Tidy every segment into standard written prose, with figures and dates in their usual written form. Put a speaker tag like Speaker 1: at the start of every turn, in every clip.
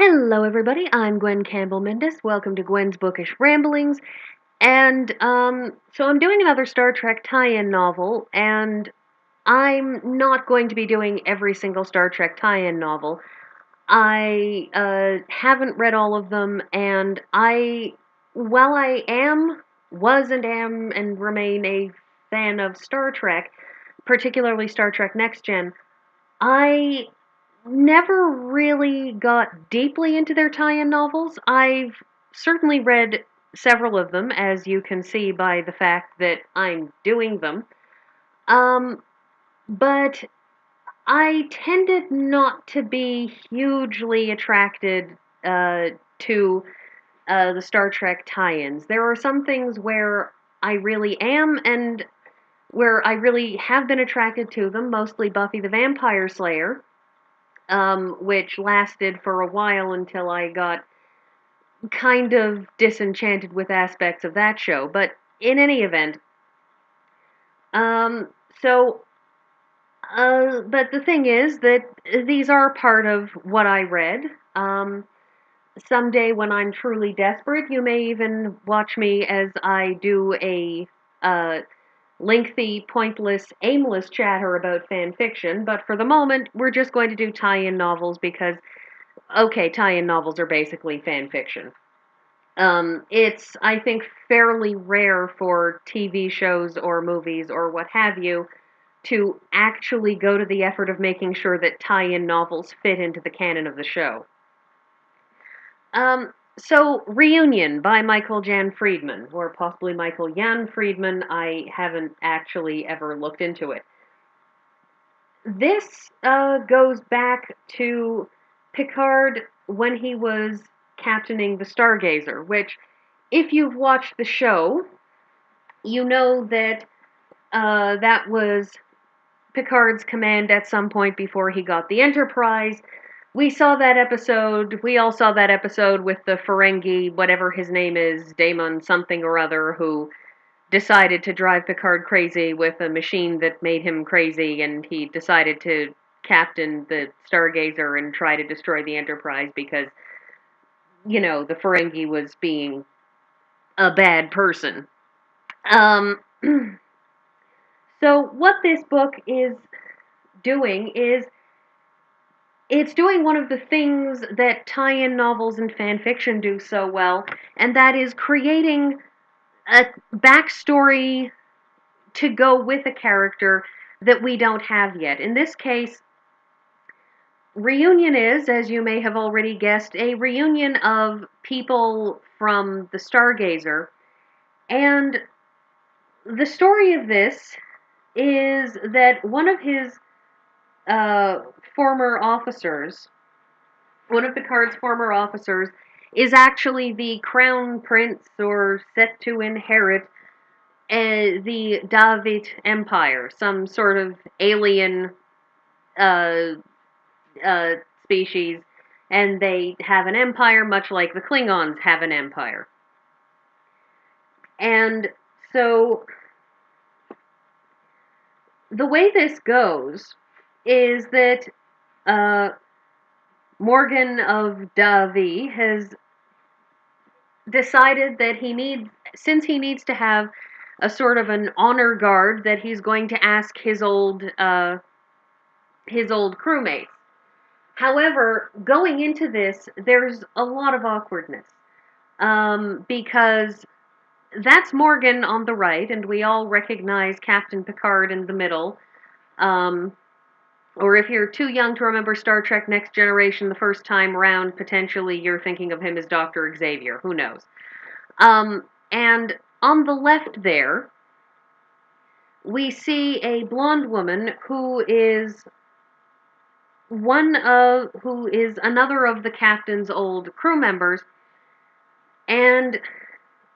Speaker 1: Hello, everybody. I'm Gwen Campbell-Mindes. Welcome to Gwen's Bookish Ramblings. So I'm doing another Star Trek tie-in novel, and I'm not going to be doing every single Star Trek tie-in novel. I haven't read all of them, and while I was and am, and remain a fan of Star Trek, particularly Star Trek Next Gen, I never really got deeply into their tie-in novels. I've certainly read several of them, as you can see by the fact that I'm doing them. Um, but I tended not to be hugely attracted to the Star Trek tie-ins. There are some things where I really am, and where I really have been attracted to them, mostly Buffy the Vampire Slayer, which lasted for a while until I got kind of disenchanted with aspects of that show. But in any event, um, so, but the thing is that these are part of what I read. Someday when I'm truly desperate, you may even watch me as I do a uh, lengthy, pointless, aimless chatter about fan fiction. But for the moment, we're just going to do tie-in novels because okay, tie-in novels are basically fan fiction. It's, I think, fairly rare for TV shows or movies or what have you to actually go to the effort of making sure that tie-in novels fit into the canon of the show. So, Reunion by Michael Jan Friedman, or possibly Michael Jan Friedman. I haven't actually ever looked into it. This goes back to Picard when he was captaining the Stargazer, which, if you've watched the show, you know that that was Picard's command at some point before he got the Enterprise. We saw that episode, we all saw that episode with the Ferengi, whatever his name is, Damon something or other, who decided to drive Picard crazy with a machine that made him crazy, and he decided to captain the Stargazer and try to destroy the Enterprise because, you know, the Ferengi was being a bad person. Um, so what this book is doing is it's doing one of the things that tie-in novels and fan fiction do so well, and that is creating a backstory to go with a character that we don't have yet. In this case, Reunion is, as you may have already guessed, a reunion of people from the Stargazer. And the story of this is that one of his uh, former officers, one of Picard's former officers, is actually the crown prince or set to inherit the David Empire, some sort of alien uh, uh, species, and they have an empire much like the Klingons have an empire. And so the way this goes is that uh, Morgan of Davi has decided that since he needs to have a sort of an honor guard, that he's going to ask his old crewmates. However, going into this, there's a lot of awkwardness because that's Morgan on the right, and we all recognize Captain Picard in the middle. Um, or if you're too young to remember Star Trek Next Generation the first time around, potentially you're thinking of him as Dr. Xavier. Who knows? And on the left there, we see a blonde woman who is another of the captain's old crew members, and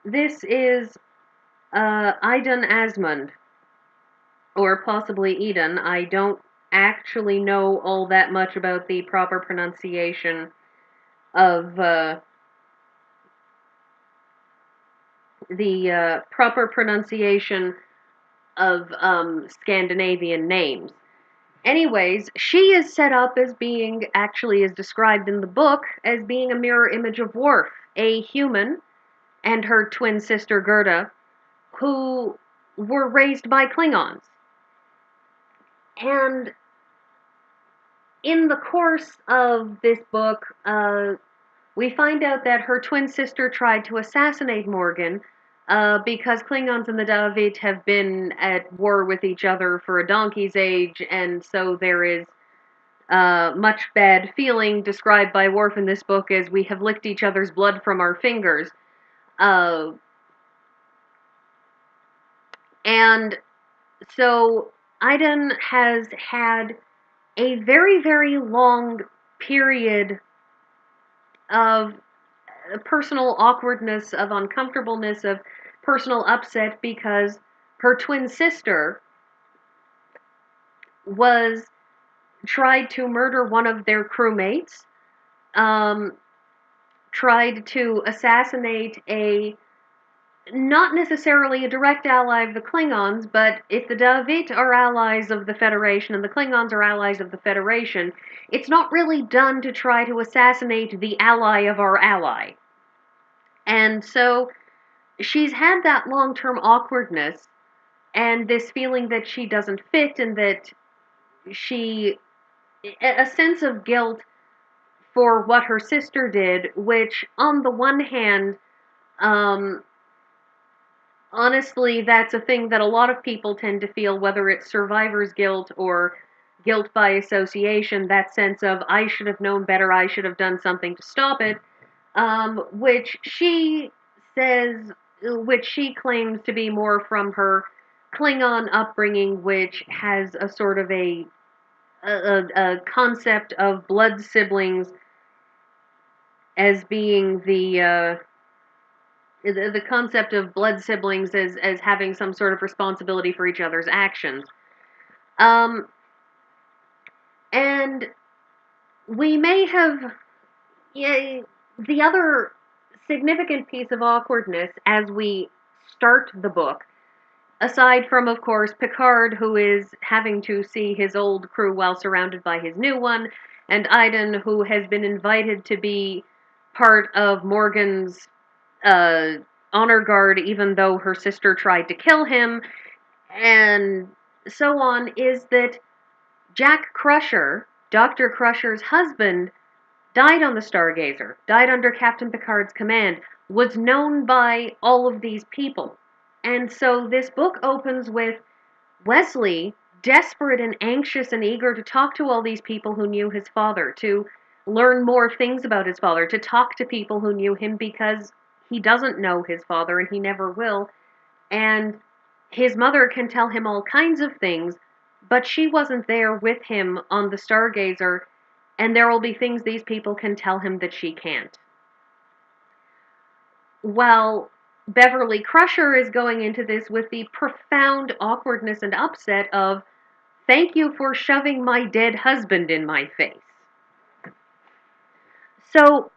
Speaker 1: this is Idan Asmund, or possibly Eden. I don't actually know all that much about the proper pronunciation of Scandinavian names. Anyways, she is set up as being, actually as described in the book, as being a mirror image of Worf, a human, and her twin sister Gerda, who were raised by Klingons. And in the course of this book, we find out that her twin sister tried to assassinate Morgan because Klingons and the David have been at war with each other for a donkey's age, and so there is much bad feeling described by Worf in this book as we have licked each other's blood from our fingers. Uh, and so Iden has had a very, very long period of personal awkwardness, of uncomfortableness, of personal upset because her twin sister was tried to murder one of their crewmates, tried to assassinate a not necessarily a direct ally of the Klingons, but if the David are allies of the Federation and the Klingons are allies of the Federation, it's not really done to try to assassinate the ally of our ally. And so she's had that long-term awkwardness and this feeling that she doesn't fit and that a sense of guilt for what her sister did, which on the one hand, honestly, that's a thing that a lot of people tend to feel, whether it's survivor's guilt or guilt by association, that sense of, I should have known better, I should have done something to stop it, which she says, which she claims to be more from her Klingon upbringing, which has a sort of a concept of blood siblings as being the concept of blood siblings as having some sort of responsibility for each other's actions. And we may have, yeah, the other significant piece of awkwardness as we start the book, aside from, of course, Picard, who is having to see his old crew while surrounded by his new one, and Iden, who has been invited to be part of Morgan's honor guard, even though her sister tried to kill him, and so on, is that Jack Crusher, Dr. Crusher's husband, died on the Stargazer, died under Captain Picard's command, was known by all of these people. And so this book opens with Wesley, desperate and anxious and eager to talk to all these people who knew his father, to learn more things about his father, to talk to people who knew him because he doesn't know his father and he never will. And his mother can tell him all kinds of things, but she wasn't there with him on the Stargazer, and there will be things these people can tell him that she can't. Well, Beverly Crusher is going into this with the profound awkwardness and upset of, thank you for shoving my dead husband in my face. So,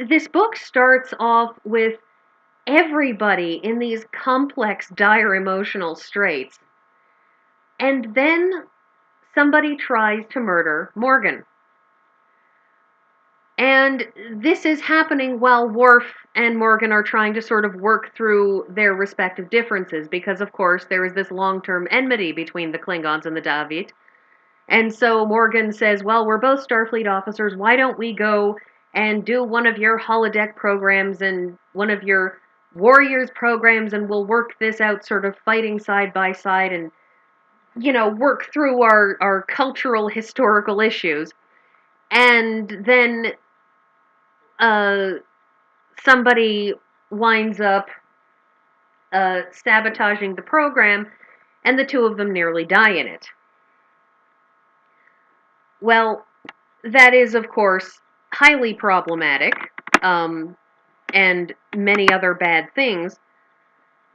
Speaker 1: this book starts off with everybody in these complex, dire emotional straits. And then somebody tries to murder Morgan. And this is happening while Worf and Morgan are trying to sort of work through their respective differences, because of course there is this long-term enmity between the Klingons and the David. And so Morgan says, well, we're both Starfleet officers, why don't we go and do one of your holodeck programs and one of your warriors programs, and we'll work this out sort of fighting side by side and, you know, work through our cultural, historical issues. And then somebody winds up sabotaging the program, and the two of them nearly die in it. Well, that is, of course, highly problematic, and many other bad things.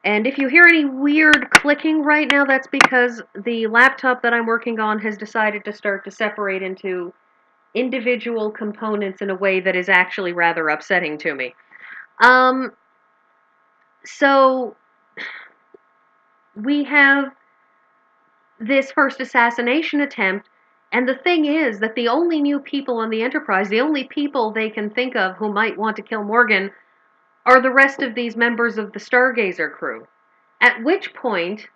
Speaker 1: And if you hear any weird clicking right now, that's because the laptop that I'm working on has decided to start to separate into individual components in a way that is actually rather upsetting to me. So we have this first assassination attempt And the thing is that the only new people on the Enterprise, the only people they can think of who might want to kill Morgan, are the rest of these members of the Stargazer crew. At which point,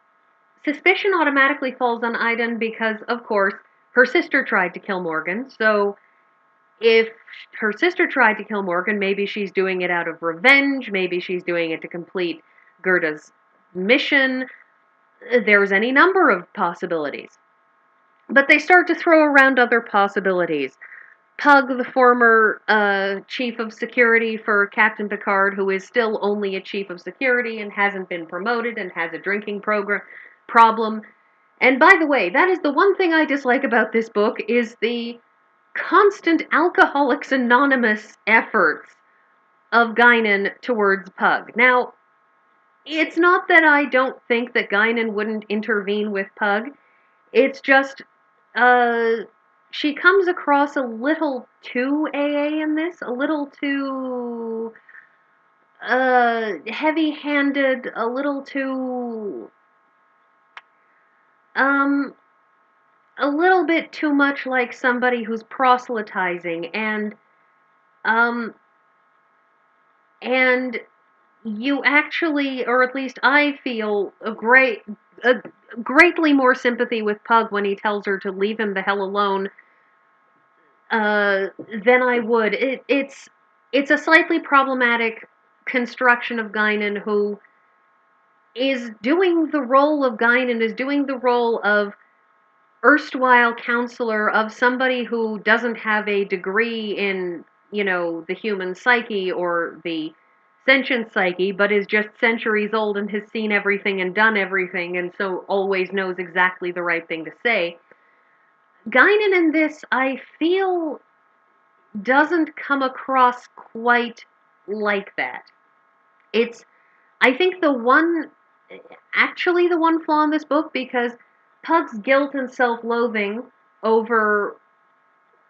Speaker 1: suspicion automatically falls on Iden because, of course, her sister tried to kill Morgan. So if her sister tried to kill Morgan, maybe she's doing it out of revenge, maybe she's doing it to complete Gerda's mission. There's any number of possibilities. But they start to throw around other possibilities. Pug, the former chief of security for Captain Picard, who is still only a chief of security and hasn't been promoted and has a drinking problem. And by the way, that is the one thing I dislike about this book, is the constant Alcoholics Anonymous efforts of Guinan towards Pug. Now, it's not that I don't think that Guinan wouldn't intervene with Pug. It's just, she comes across a little too AA in this, a little too heavy-handed, a little too a little bit too much like somebody who's proselytizing, and you actually, or at least I feel greatly more sympathy with Pug when he tells her to leave him the hell alone than I would. It's a slightly problematic construction of Guinan, who is doing the role of Guinan, is doing the role of erstwhile counselor, of somebody who doesn't have a degree in, the human psyche or the sentient psyche, but is just centuries old and has seen everything and done everything, and so always knows exactly the right thing to say. Guinan in this, I feel, doesn't come across quite like that. I think the one flaw in this book, because Pug's guilt and self-loathing over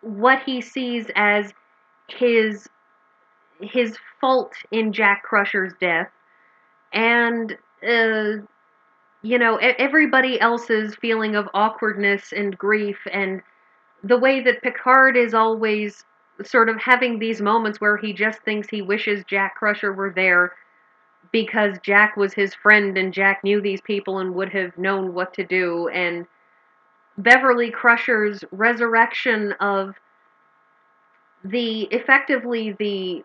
Speaker 1: what he sees as his fault in Jack Crusher's death, and everybody else's feeling of awkwardness and grief, and the way that Picard is always sort of having these moments where he just thinks he wishes Jack Crusher were there because Jack was his friend and Jack knew these people and would have known what to do, and Beverly Crusher's resurrection of effectively the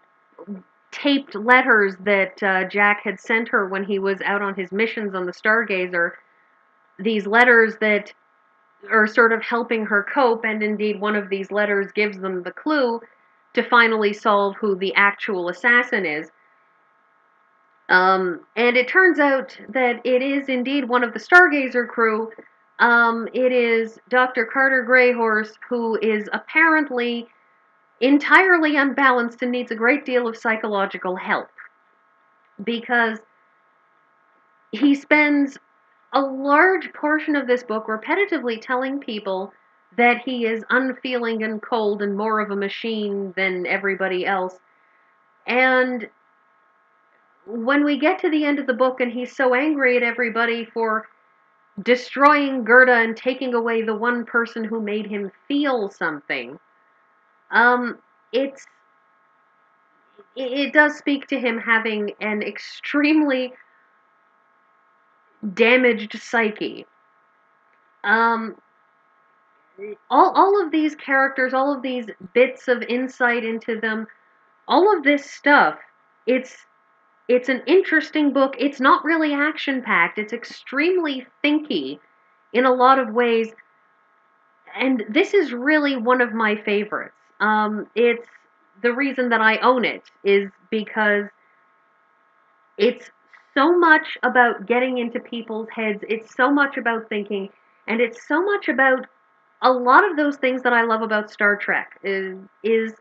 Speaker 1: taped letters that Jack had sent her when he was out on his missions on the Stargazer, these letters that are sort of helping her cope, and indeed one of these letters gives them the clue to finally solve who the actual assassin is. And it turns out that it is indeed one of the Stargazer crew. It is Dr. Carter Greyhorse, who is apparently entirely unbalanced and needs a great deal of psychological help, because he spends a large portion of this book repetitively telling people that he is unfeeling and cold and more of a machine than everybody else. And when we get to the end of the book and he's so angry at everybody for destroying Gerda and taking away the one person who made him feel something, it does speak to him having an extremely damaged psyche. All of these characters, all of these bits of insight into them, all of this stuff, it's an interesting book. It's not really action-packed. It's extremely thinky in a lot of ways, and this is really one of my favorites. It's the reason that I own it is because it's so much about getting into people's heads. It's so much about thinking, and it's so much about a lot of those things that I love about Star Trek is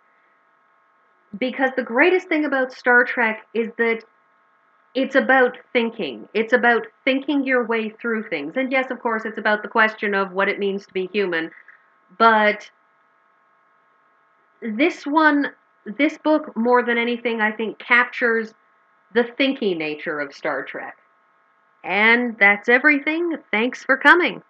Speaker 1: because the greatest thing about Star Trek is that it's about thinking. It's about thinking your way through things. And yes, of course, it's about the question of what it means to be human. But this book, more than anything, I think captures the thinky nature of Star Trek. And that's everything. Thanks for coming.